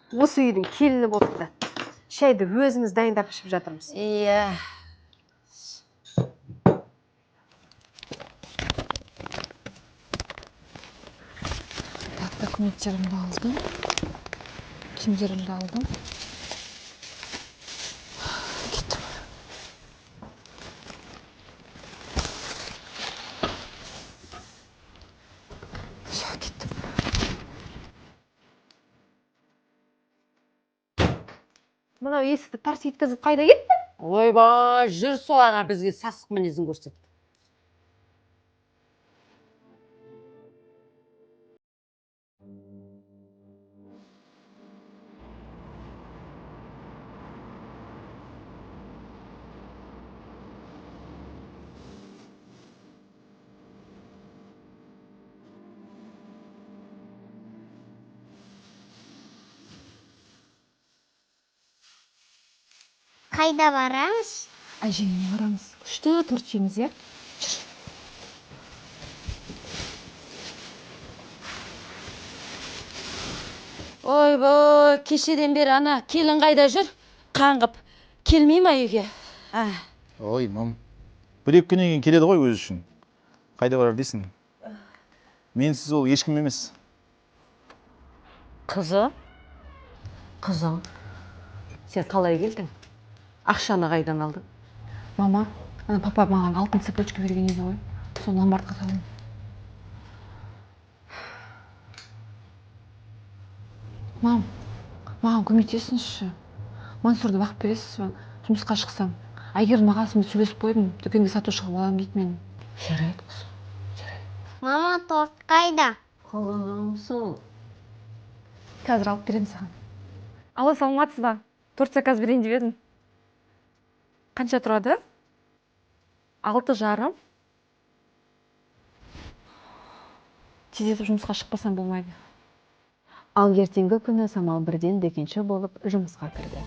Осы үйдің келіні болыпты. Шайды өзіміз дайындап ішіп жатырмыз. Иә. Документтерімді алдым. Киімдерімді алдым. Кеттім. Все, кеттім. Мынау есікті тарс еткізіп қайда кетті? Ойбай, жүр солаға бізге сасық мінезін көрсет. Қайда барамыз? Әжеңе барамыз. Күшті торт жейміз, иә? Жүр. Ойбай, кешеден бері ана келін қайда жүр? Қаңғып. Келмей ма үйге? Ой, мам. Бір-екі күннен кейін келеді ғой өзі үшін. Қайда барар дейсің? Менсіз ол ешкім емес. Қызы? Қызың? Сен қалай келдің? Ақшаны қайдан алдың? Мама, ана папа маған алтын цепочка берген еді ғой. Соны ломбардқа салдым. Мам, маған көмектесіңізші. Мансұрды бағып бересіз бе? Жұмысқа шықсам. Әйгерім ағасымен сөйлесіп қойдым. Дүкенге сатушы қылып аламын дейді мені. Жарайды, қызым. Жарайды. Мама, торт қайда? Қызым, сол. Қазір алып беремін саған. Ала салматсыз ба? Торт заказ берейін деп едім. Қанша тұрады? 6,5. Тездетіп жұмысқа шықпасам болмайды. Ал ертеңгі күні Самал бірден дүкенші болып жұмысқа кірді.